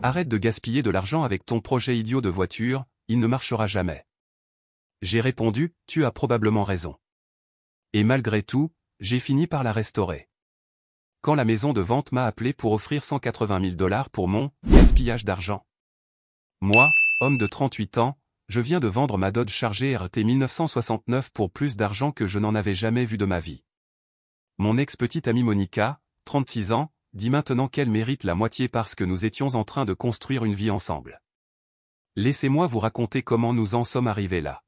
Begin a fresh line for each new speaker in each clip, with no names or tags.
arrête de gaspiller de l'argent avec ton projet idiot de voiture, il ne marchera jamais. J'ai répondu, tu as probablement raison. Et malgré tout, j'ai fini par la restaurer. Quand la maison de vente m'a appelé pour offrir 180 000 $ pour mon gaspillage d'argent. Moi, homme de 38 ans, je viens de vendre ma Dodge Charger RT 1969 pour plus d'argent que je n'en avais jamais vu de ma vie. Mon ex-petite amie Monica, 36 ans, dit maintenant qu'elle mérite la moitié parce que nous étions en train de construire une vie ensemble. Laissez-moi vous raconter comment nous en sommes arrivés là.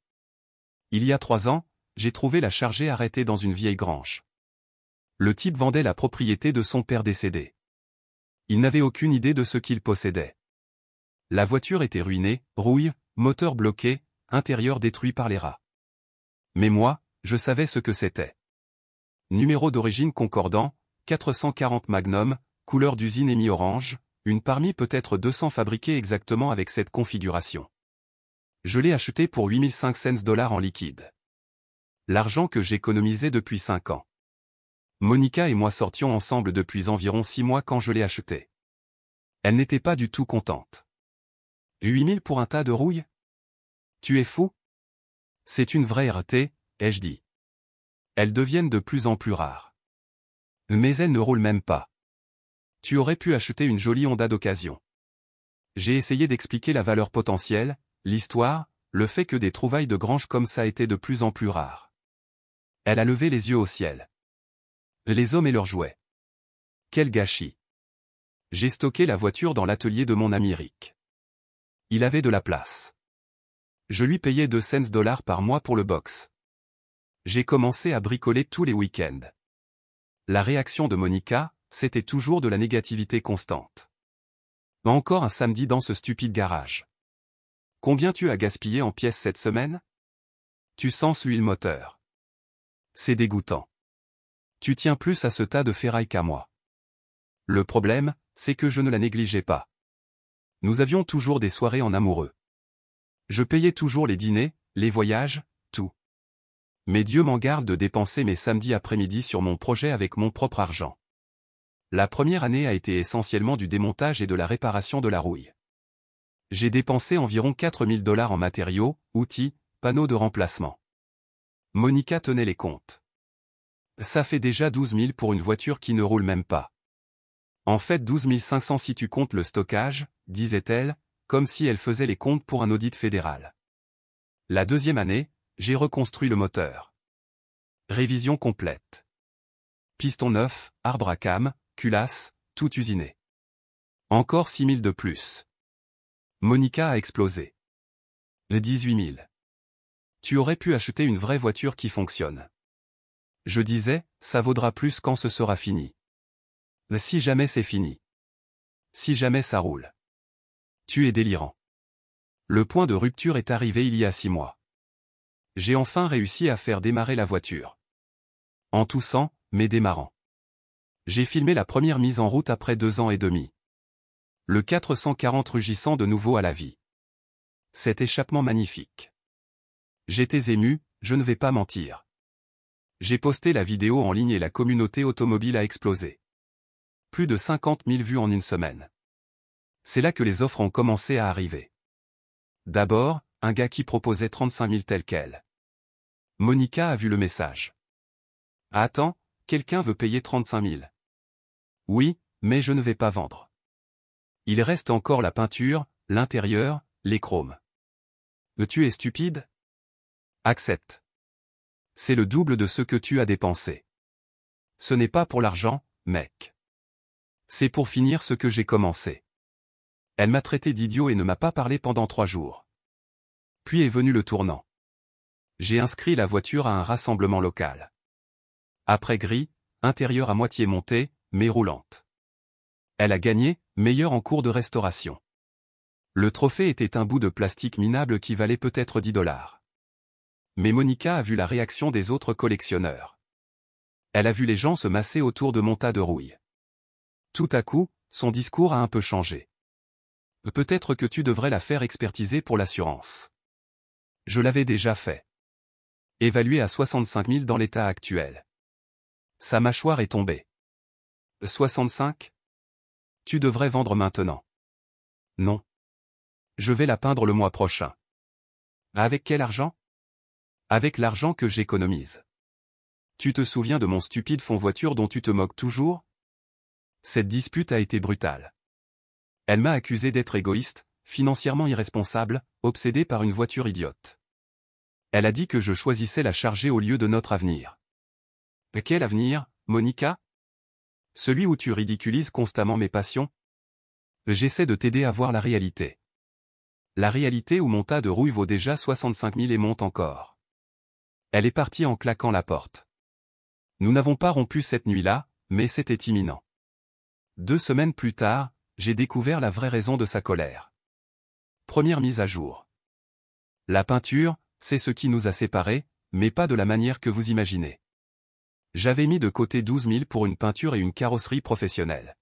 Il y a 3 ans, j'ai trouvé la Charger arrêtée dans une vieille grange. Le type vendait la propriété de son père décédé. Il n'avait aucune idée de ce qu'il possédait. La voiture était ruinée, rouille, moteur bloqué, intérieur détruit par les rats. Mais moi, je savais ce que c'était. Numéro d'origine concordant, 440 Magnum, couleur d'usine émi-orange, une parmi peut-être 200 fabriquées exactement avec cette configuration. Je l'ai acheté pour 8500 $ en liquide. L'argent que j'économisais depuis 5 ans. Monica et moi sortions ensemble depuis environ 6 mois quand je l'ai acheté. Elle n'était pas du tout contente. 8000 pour un tas de rouille? Tu es fou? C'est une vraie RT, ai-je dit. Elles deviennent de plus en plus rares. Mais elles ne roulent même pas. Tu aurais pu acheter une jolie Honda d'occasion. J'ai essayé d'expliquer la valeur potentielle, l'histoire, le fait que des trouvailles de grange comme ça étaient de plus en plus rares. Elle a levé les yeux au ciel. Les hommes et leurs jouets. Quel gâchis. J'ai stocké la voiture dans l'atelier de mon ami Rick. Il avait de la place. Je lui payais 200 $ par mois pour le box. J'ai commencé à bricoler tous les week-ends. La réaction de Monica, c'était toujours de la négativité constante. Encore un samedi dans ce stupide garage. Combien tu as gaspillé en pièces cette semaine? Tu sens l'huile moteur. C'est dégoûtant. Tu tiens plus à ce tas de ferraille qu'à moi. Le problème, c'est que je ne la négligeais pas. Nous avions toujours des soirées en amoureux. Je payais toujours les dîners, les voyages, tout. Mais Dieu m'en garde de dépenser mes samedis après-midi sur mon projet avec mon propre argent. La première année a été essentiellement du démontage et de la réparation de la rouille. J'ai dépensé environ 4000 $ en matériaux, outils, panneaux de remplacement. Monica tenait les comptes. Ça fait déjà 12 000 pour une voiture qui ne roule même pas. En fait 12 500 si tu comptes le stockage, disait-elle, comme si elle faisait les comptes pour un audit fédéral. La deuxième année, j'ai reconstruit le moteur. Révision complète. Piston neuf, arbre à cames, culasse, tout usiné. Encore 6 000 de plus. Monica a explosé. 18 000. Tu aurais pu acheter une vraie voiture qui fonctionne. Je disais, ça vaudra plus quand ce sera fini. Mais si jamais c'est fini. Si jamais ça roule. Tu es délirant. Le point de rupture est arrivé il y a 6 mois. J'ai enfin réussi à faire démarrer la voiture. En toussant, mais démarrant. J'ai filmé la première mise en route après 2 ans et demi. Le 440 rugissant de nouveau à la vie. Cet échappement magnifique. J'étais ému, je ne vais pas mentir. J'ai posté la vidéo en ligne et la communauté automobile a explosé. Plus de 50 000 vues en une semaine. C'est là que les offres ont commencé à arriver. D'abord, un gars qui proposait 35 000 tel quel. Monica a vu le message. Attends, quelqu'un veut payer 35 000. Oui, mais je ne vais pas vendre. Il reste encore la peinture, l'intérieur, les chromes. Tu es stupide? Accepte. C'est le double de ce que tu as dépensé. Ce n'est pas pour l'argent, mec. C'est pour finir ce que j'ai commencé. Elle m'a traité d'idiot et ne m'a pas parlé pendant 3 jours. Puis est venu le tournant. J'ai inscrit la voiture à un rassemblement local. Après gris, intérieur à moitié monté, mais roulante. Elle a gagné, meilleure en cours de restauration. Le trophée était un bout de plastique minable qui valait peut-être 10 $. Mais Monica a vu la réaction des autres collectionneurs. Elle a vu les gens se masser autour de mon tas de rouille. Tout à coup, son discours a un peu changé. Peut-être que tu devrais la faire expertiser pour l'assurance. Je l'avais déjà fait. Évalué à 65 000 dans l'état actuel. Sa mâchoire est tombée. 65? Tu devrais vendre maintenant. Non. Je vais la peindre le mois prochain. Avec quel argent? Avec l'argent que j'économise. Tu te souviens de mon stupide fond voiture dont tu te moques toujours? Cette dispute a été brutale. Elle m'a accusé d'être égoïste, financièrement irresponsable, obsédé par une voiture idiote. Elle a dit que je choisissais la charger au lieu de notre avenir. Quel avenir, Monica? Celui où tu ridiculises constamment mes passions? J'essaie de t'aider à voir la réalité. La réalité où mon tas de rouille vaut déjà 65 000 et monte encore. Elle est partie en claquant la porte. Nous n'avons pas rompu cette nuit-là, mais c'était imminent. 2 semaines plus tard, j'ai découvert la vraie raison de sa colère. Première mise à jour. La peinture, c'est ce qui nous a séparés, mais pas de la manière que vous imaginez. J'avais mis de côté 12 000 pour une peinture et une carrosserie professionnelle.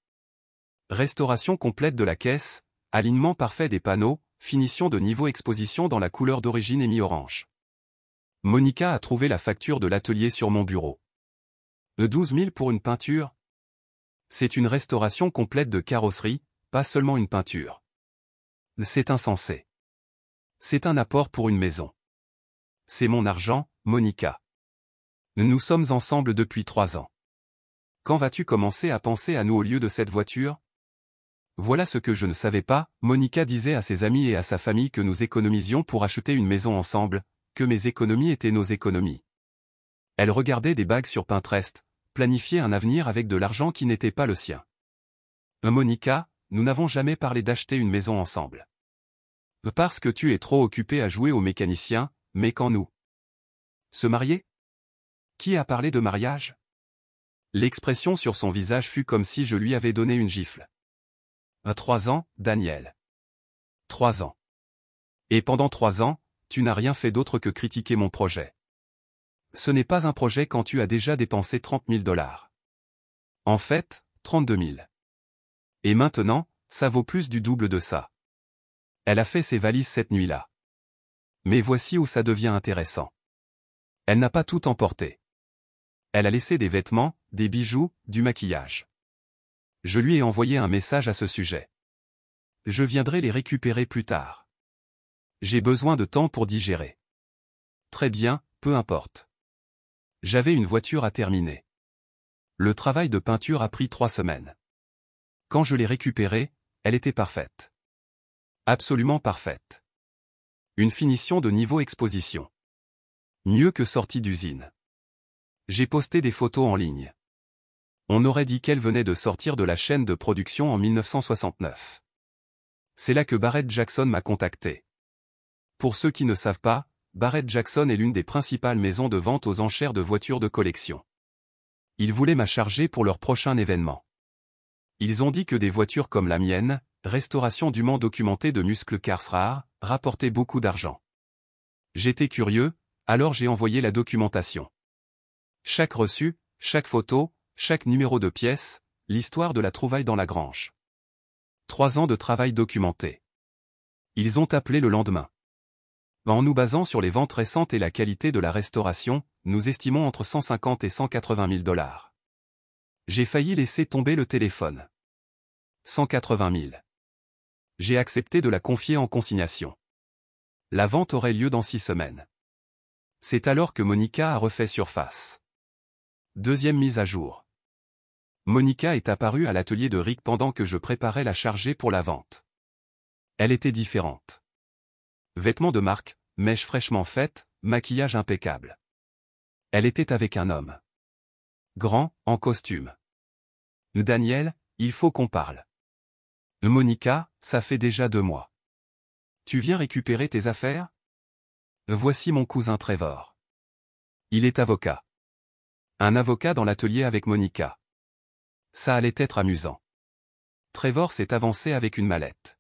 Restauration complète de la caisse, alignement parfait des panneaux, finition de niveau exposition dans la couleur d'origine et mi-orange. Monica a trouvé la facture de l'atelier sur mon bureau. 12 000 pour une peinture? C'est une restauration complète de carrosserie, pas seulement une peinture. C'est insensé. C'est un apport pour une maison. C'est mon argent, Monica. Nous sommes ensemble depuis 3 ans. Quand vas-tu commencer à penser à nous au lieu de cette voiture? Voilà ce que je ne savais pas, Monica disait à ses amis et à sa famille que nous économisions pour acheter une maison ensemble, que mes économies étaient nos économies. Elle regardait des bagues sur Pinterest, planifiait un avenir avec de l'argent qui n'était pas le sien. Monica, nous n'avons jamais parlé d'acheter une maison ensemble. Parce que tu es trop occupée à jouer au mécanicien, mais quand nous se marier? Qui a parlé de mariage? L'expression sur son visage fut comme si je lui avais donné une gifle. 3 ans, Daniel. 3 ans. Et pendant 3 ans, tu n'as rien fait d'autre que critiquer mon projet. Ce n'est pas un projet quand tu as déjà dépensé 30 000 $. En fait, 32 000. Et maintenant, ça vaut plus du double de ça. Elle a fait ses valises cette nuit-là. Mais voici où ça devient intéressant. Elle n'a pas tout emporté. Elle a laissé des vêtements, des bijoux, du maquillage. Je lui ai envoyé un message à ce sujet. Je viendrai les récupérer plus tard. J'ai besoin de temps pour digérer. Très bien, peu importe. J'avais une voiture à terminer. Le travail de peinture a pris 3 semaines. Quand je l'ai récupérée, elle était parfaite. Absolument parfaite. Une finition de niveau exposition. Mieux que sortie d'usine. J'ai posté des photos en ligne. On aurait dit qu'elle venait de sortir de la chaîne de production en 1969. C'est là que Barrett Jackson m'a contacté. Pour ceux qui ne savent pas, Barrett Jackson est l'une des principales maisons de vente aux enchères de voitures de collection. Ils voulaient m'a charger pour leur prochain événement. Ils ont dit que des voitures comme la mienne, restauration dûment documentée de muscles cars rares, rapportaient beaucoup d'argent. J'étais curieux, alors j'ai envoyé la documentation. Chaque reçu, chaque photo, chaque numéro de pièce, l'histoire de la trouvaille dans la grange. 3 ans de travail documenté. Ils ont appelé le lendemain. En nous basant sur les ventes récentes et la qualité de la restauration, nous estimons entre 150 et 180 000 $. J'ai failli laisser tomber le téléphone. 180 000. J'ai accepté de la confier en consignation. La vente aurait lieu dans 6 semaines. C'est alors que Monica a refait surface. Deuxième mise à jour. Monica est apparue à l'atelier de Rick pendant que je préparais la charger pour la vente. Elle était différente. Vêtements de marque, mèches fraîchement faites, maquillage impeccable. Elle était avec un homme. Grand, en costume. Daniel, il faut qu'on parle. Monica, ça fait déjà 2 mois. Tu viens récupérer tes affaires? Voici mon cousin Trevor. Il est avocat. Un avocat dans l'atelier avec Monica. Ça allait être amusant. Trevor s'est avancé avec une mallette.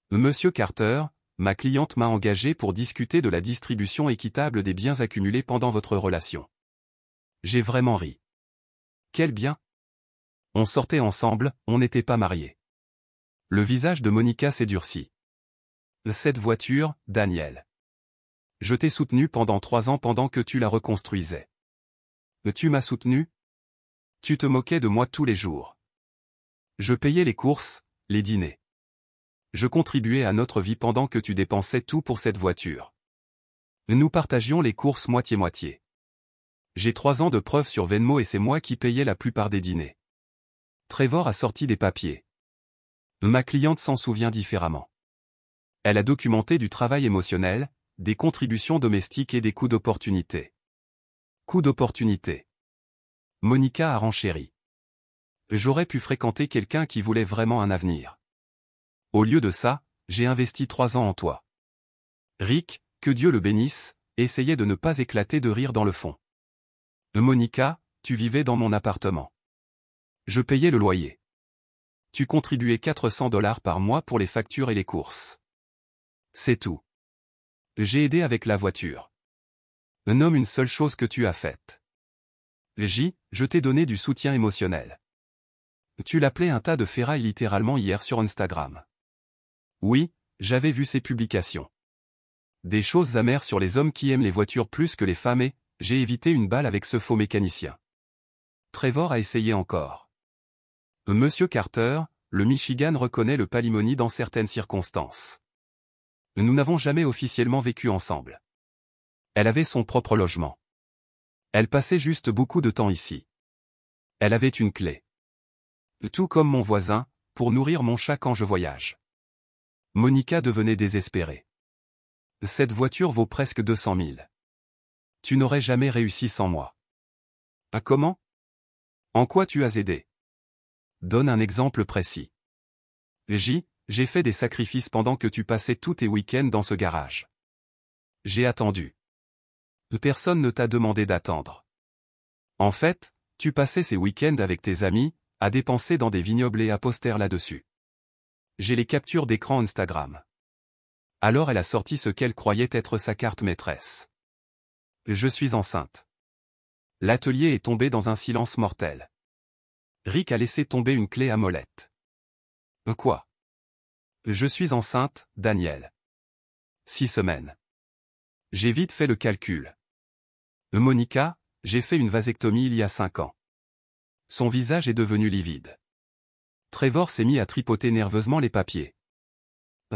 Monsieur Carter, ma cliente m'a engagé pour discuter de la distribution équitable des biens accumulés pendant votre relation. J'ai vraiment ri. Quel bien? On sortait ensemble, on n'était pas mariés. Le visage de Monica s'est durci. Cette voiture, Daniel. Je t'ai soutenu pendant 3 ans pendant que tu la reconstruisais. Tu m'as soutenu? Tu te moquais de moi tous les jours. Je payais les courses, les dîners. Je contribuais à notre vie pendant que tu dépensais tout pour cette voiture. Nous partagions les courses moitié-moitié. J'ai 3 ans de preuves sur Venmo et c'est moi qui payais la plupart des dîners. Trevor a sorti des papiers. Ma cliente s'en souvient différemment. Elle a documenté du travail émotionnel, des contributions domestiques et des coûts d'opportunité. Coûts d'opportunité. Monica a renchéri. J'aurais pu fréquenter quelqu'un qui voulait vraiment un avenir. Au lieu de ça, j'ai investi 3 ans en toi. Rick, que Dieu le bénisse, essayait de ne pas éclater de rire dans le fond. Monica, tu vivais dans mon appartement. Je payais le loyer. Tu contribuais $400 par mois pour les factures et les courses. C'est tout. J'ai aidé avec la voiture. Nomme une seule chose que tu as faite. Je t'ai donné du soutien émotionnel. Tu l'appelais un tas de ferraille littéralement hier sur Instagram. Oui, j'avais vu ces publications. Des choses amères sur les hommes qui aiment les voitures plus que les femmes et j'ai évité une balle avec ce faux mécanicien. Trevor a essayé encore. Monsieur Carter, le Michigan reconnaît le palimony dans certaines circonstances. Nous n'avons jamais officiellement vécu ensemble. Elle avait son propre logement. Elle passait juste beaucoup de temps ici. Elle avait une clé. Tout comme mon voisin, pour nourrir mon chat quand je voyage. Monica devenait désespérée. Cette voiture vaut presque 200 000. Tu n'aurais jamais réussi sans moi. Ah comment? En quoi tu as aidé? Donne un exemple précis. J'ai fait des sacrifices pendant que tu passais tous tes week-ends dans ce garage. J'ai attendu. Personne ne t'a demandé d'attendre. En fait, tu passais ces week-ends avec tes amis, à dépenser dans des vignobles et à poster là-dessus. J'ai les captures d'écran Instagram. Alors elle a sorti ce qu'elle croyait être sa carte maîtresse. Je suis enceinte. L'atelier est tombé dans un silence mortel. Rick a laissé tomber une clé à molette. Quoi? Je suis enceinte, Daniel. 6 semaines. J'ai vite fait le calcul. Monica, j'ai fait une vasectomie il y a 5 ans. Son visage est devenu livide. Trevor s'est mis à tripoter nerveusement les papiers.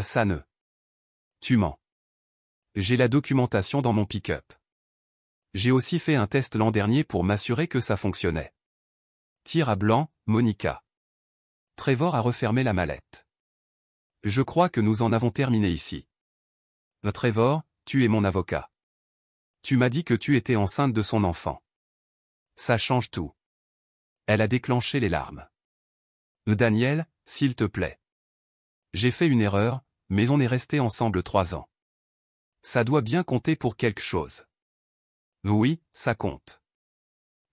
Ça ne. Tu mens. J'ai la documentation dans mon pick-up. J'ai aussi fait un test l'an dernier pour m'assurer que ça fonctionnait. Tir à blanc, Monica. Trevor a refermé la mallette. Je crois que nous en avons terminé ici. Trevor, tu es mon avocat. Tu m'as dit que tu étais enceinte de son enfant. Ça change tout. Elle a déclenché les larmes. Daniel, s'il te plaît. J'ai fait une erreur, mais on est resté ensemble 3 ans. Ça doit bien compter pour quelque chose. Oui, ça compte.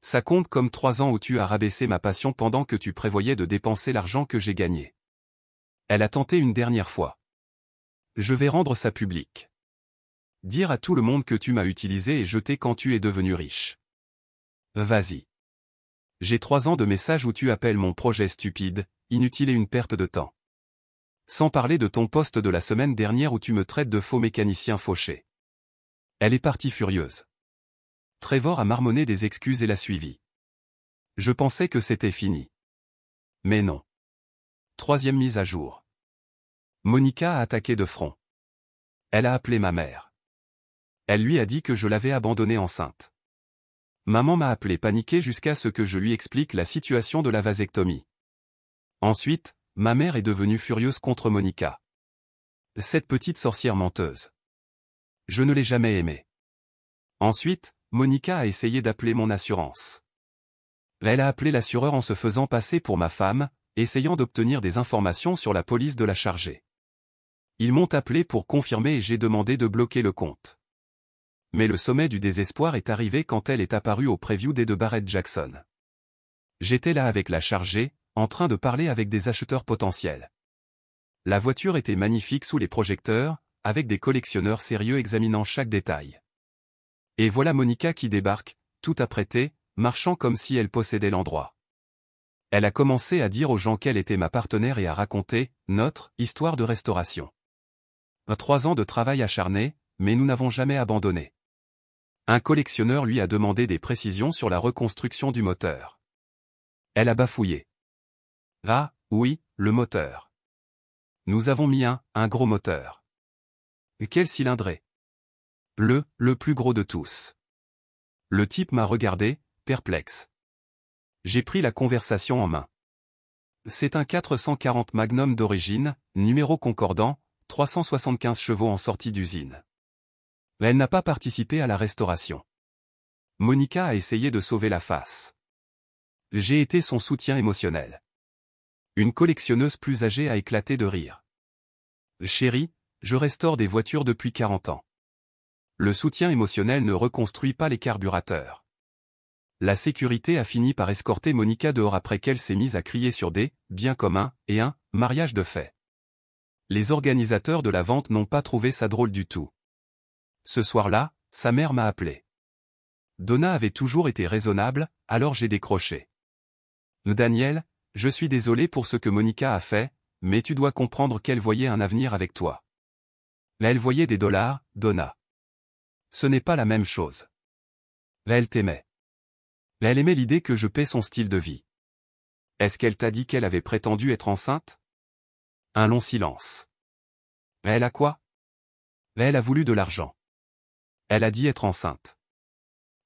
Ça compte comme 3 ans où tu as rabaissé ma passion pendant que tu prévoyais de dépenser l'argent que j'ai gagné. Elle a tenté une dernière fois. Je vais rendre ça public. Dire à tout le monde que tu m'as utilisé et jeté quand tu es devenu riche. Vas-y. J'ai 3 ans de messages où tu appelles mon projet stupide, inutile et une perte de temps. Sans parler de ton post de la semaine dernière où tu me traites de faux mécanicien fauché. Elle est partie furieuse. Trevor a marmonné des excuses et l'a suivi. Je pensais que c'était fini. Mais non. 3e mise à jour. Monica a attaqué de front. Elle a appelé ma mère. Elle lui a dit que je l'avais abandonnée enceinte. Maman m'a appelé paniquée jusqu'à ce que je lui explique la situation de la vasectomie. Ensuite, ma mère est devenue furieuse contre Monica. Cette petite sorcière menteuse. Je ne l'ai jamais aimée. Ensuite, Monica a essayé d'appeler mon assurance. Elle a appelé l'assureur en se faisant passer pour ma femme, essayant d'obtenir des informations sur la police de la charger. Ils m'ont appelé pour confirmer et j'ai demandé de bloquer le compte. Mais le sommet du désespoir est arrivé quand elle est apparue au preview des de Barrett Jackson. J'étais là avec la chargée, en train de parler avec des acheteurs potentiels. La voiture était magnifique sous les projecteurs, avec des collectionneurs sérieux examinant chaque détail. Et voilà Monica qui débarque, tout apprêtée, marchant comme si elle possédait l'endroit. Elle a commencé à dire aux gens qu'elle était ma partenaire et à raconter notre histoire de restauration. 3 ans de travail acharné, mais nous n'avons jamais abandonné. Un collectionneur lui a demandé des précisions sur la reconstruction du moteur. Elle a bafouillé. Ah, oui, le moteur. Nous avons mis un gros moteur. Quel cylindré? Le plus gros de tous. Le type m'a regardé, perplexe. J'ai pris la conversation en main. C'est un 440 Magnum d'origine, numéro concordant, 375 chevaux en sortie d'usine. Elle n'a pas participé à la restauration. Monica a essayé de sauver la face. J'ai été son soutien émotionnel. Une collectionneuse plus âgée a éclaté de rire. Chérie, je restaure des voitures depuis 40 ans. Le soutien émotionnel ne reconstruit pas les carburateurs. La sécurité a fini par escorter Monica dehors après qu'elle s'est mise à crier sur des « biens communs » et un « mariage de fait ». Les organisateurs de la vente n'ont pas trouvé ça drôle du tout. Ce soir-là, sa mère m'a appelé. Donna avait toujours été raisonnable, alors j'ai décroché. Daniel, je suis désolé pour ce que Monica a fait, mais tu dois comprendre qu'elle voyait un avenir avec toi. Elle voyait des dollars, Donna. Ce n'est pas la même chose. Elle t'aimait. Elle aimait l'idée que je paie son style de vie. Est-ce qu'elle t'a dit qu'elle avait prétendu être enceinte? Un long silence. Elle a quoi? Elle a voulu de l'argent. Elle a dit être enceinte.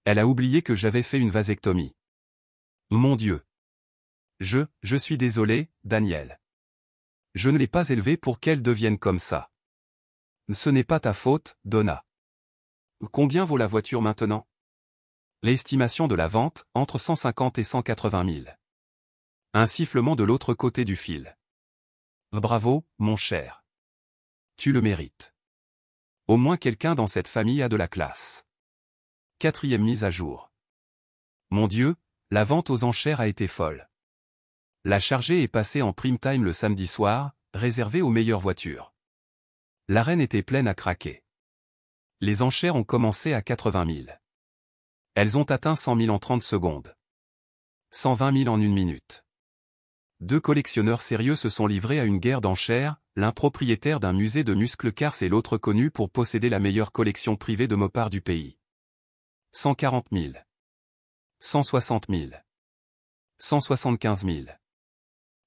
Elle a oublié que j'avais fait une vasectomie. Mon Dieu. Je suis désolé, Daniel. Je ne l'ai pas élevée pour qu'elle devienne comme ça. Ce n'est pas ta faute, Donna. Combien vaut la voiture maintenant? L'estimation de la vente, entre 150 et 180 000. Un sifflement de l'autre côté du fil. Bravo, mon cher. Tu le mérites. Au moins quelqu'un dans cette famille a de la classe. 4e mise à jour. Mon Dieu, la vente aux enchères a été folle. La chargée est passée en prime time le samedi soir, réservée aux meilleures voitures. L'arène était pleine à craquer. Les enchères ont commencé à 80 000. Elles ont atteint 100 000 en 30 secondes. 120 000 en 1 minute. Deux collectionneurs sérieux se sont livrés à une guerre d'enchères, l'un propriétaire d'un musée de muscles cars et l'autre connu pour posséder la meilleure collection privée de mopards du pays. 140 000. 160 000. 175 000.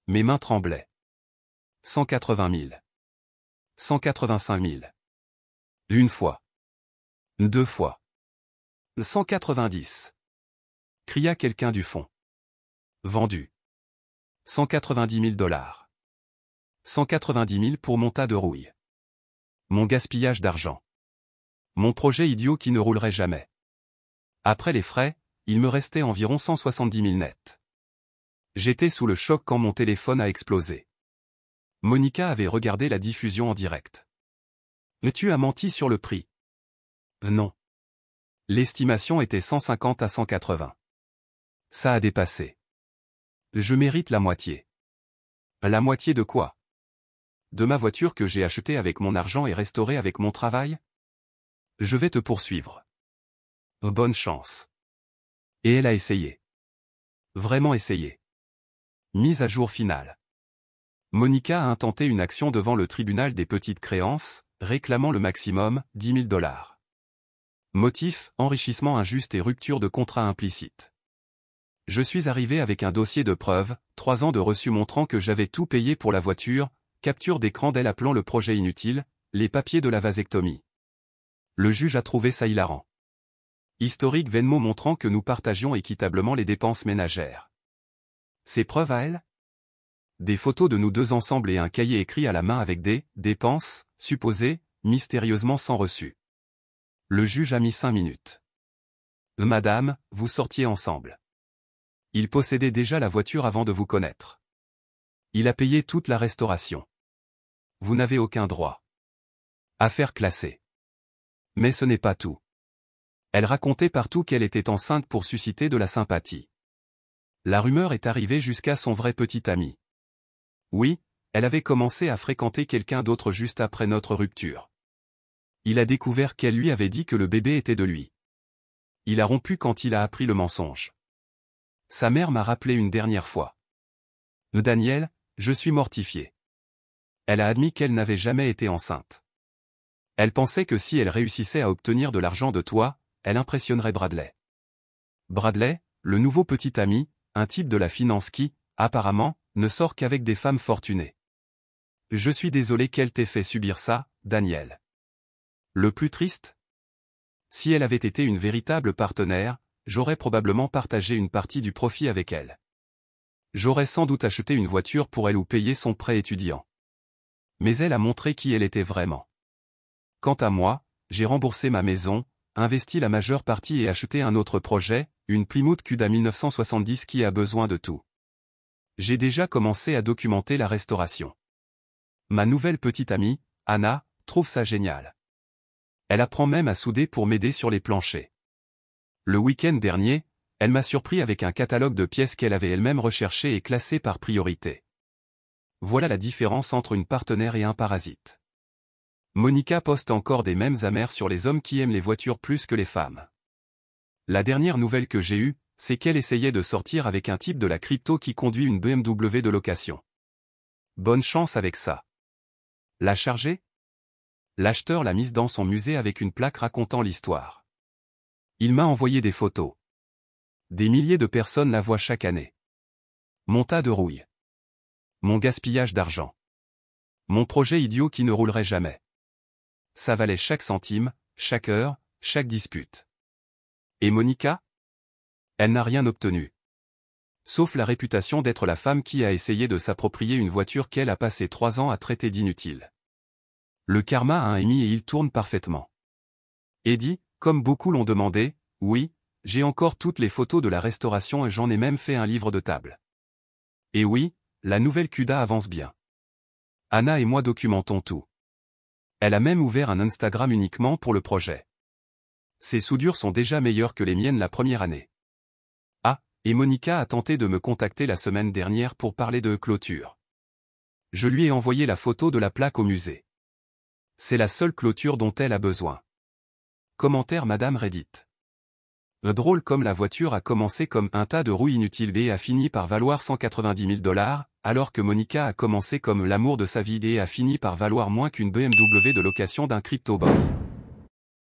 Mes mains tremblaient. 180 000. 185 000. Une fois. Deux fois. 190. Cria quelqu'un du fond. Vendu. 190 000 $. 190 000 pour mon tas de rouille. Mon gaspillage d'argent. Mon projet idiot qui ne roulerait jamais. Après les frais, il me restait environ 170 000 net. J'étais sous le choc quand mon téléphone a explosé. Monica avait regardé la diffusion en direct. Tu as menti sur le prix. Non. L'estimation était 150 à 180. Ça a dépassé. Je mérite la moitié. La moitié de quoi? De ma voiture que j'ai achetée avec mon argent et restaurée avec mon travail? Je vais te poursuivre. Bonne chance. Et elle a essayé. Vraiment essayé. Mise à jour finale. Monica a intenté une action devant le tribunal des petites créances, réclamant le maximum, 10 000 $. Motif, enrichissement injuste et rupture de contrat implicite. Je suis arrivé avec un dossier de preuves, 3 ans de reçu montrant que j'avais tout payé pour la voiture, capture d'écran d'elle appelant le projet inutile, les papiers de la vasectomie. Le juge a trouvé ça hilarant. Historique Venmo montrant que nous partagions équitablement les dépenses ménagères. Ces preuves à elle? Des photos de nous deux ensemble et un cahier écrit à la main avec des dépenses, supposées, mystérieusement sans reçu. Le juge a mis 5 minutes. Madame, vous sortiez ensemble. Il possédait déjà la voiture avant de vous connaître. Il a payé toute la restauration. Vous n'avez aucun droit. Affaire classée. Mais ce n'est pas tout. Elle racontait partout qu'elle était enceinte pour susciter de la sympathie. La rumeur est arrivée jusqu'à son vrai petit ami. Oui, elle avait commencé à fréquenter quelqu'un d'autre juste après notre rupture. Il a découvert qu'elle lui avait dit que le bébé était de lui. Il a rompu quand il a appris le mensonge. Sa mère m'a rappelé une dernière fois. Daniel, je suis mortifié. Elle a admis qu'elle n'avait jamais été enceinte. Elle pensait que si elle réussissait à obtenir de l'argent de toi, elle impressionnerait Bradley. Bradley, le nouveau petit ami, un type de la finance qui, apparemment, ne sort qu'avec des femmes fortunées. Je suis désolé qu'elle t'ait fait subir ça, Daniel. Le plus triste? Si elle avait été une véritable partenaire, j'aurais probablement partagé une partie du profit avec elle. J'aurais sans doute acheté une voiture pour elle ou payé son prêt étudiant. Mais elle a montré qui elle était vraiment. Quant à moi, j'ai remboursé ma maison, investi la majeure partie et acheté un autre projet, une Plymouth Cuda 1970 qui a besoin de tout. J'ai déjà commencé à documenter la restauration. Ma nouvelle petite amie, Anna, trouve ça génial. Elle apprend même à souder pour m'aider sur les planchers. Le week-end dernier, elle m'a surpris avec un catalogue de pièces qu'elle avait elle-même recherchées et classées par priorité. Voilà la différence entre une partenaire et un parasite. Monica poste encore des mèmes amers sur les hommes qui aiment les voitures plus que les femmes. La dernière nouvelle que j'ai eue, c'est qu'elle essayait de sortir avec un type de la crypto qui conduit une BMW de location. Bonne chance avec ça. La charger? L'acheteur l'a mise dans son musée avec une plaque racontant l'histoire. Il m'a envoyé des photos. Des milliers de personnes la voient chaque année. Mon tas de rouille. Mon gaspillage d'argent. Mon projet idiot qui ne roulerait jamais. Ça valait chaque centime, chaque heure, chaque dispute. Et Monica? Elle n'a rien obtenu. Sauf la réputation d'être la femme qui a essayé de s'approprier une voiture qu'elle a passé 3 ans à traiter d'inutile. Le karma a un émis et il tourne parfaitement. Eddie, comme beaucoup l'ont demandé, oui, j'ai encore toutes les photos de la restauration et j'en ai même fait un livre de table. Et oui, la nouvelle Cuda avance bien. Anna et moi documentons tout. Elle a même ouvert un Instagram uniquement pour le projet. Ses soudures sont déjà meilleures que les miennes la première année. Ah, et Monica a tenté de me contacter la semaine dernière pour parler de clôture. Je lui ai envoyé la photo de la plaque au musée. C'est la seule clôture dont elle a besoin. Commentaire Madame Reddit. Drôle comme la voiture a commencé comme un tas de roues inutiles et a fini par valoir 190 000 $, alors que Monica a commencé comme l'amour de sa vie et a fini par valoir moins qu'une BMW de location d'un crypto-boy.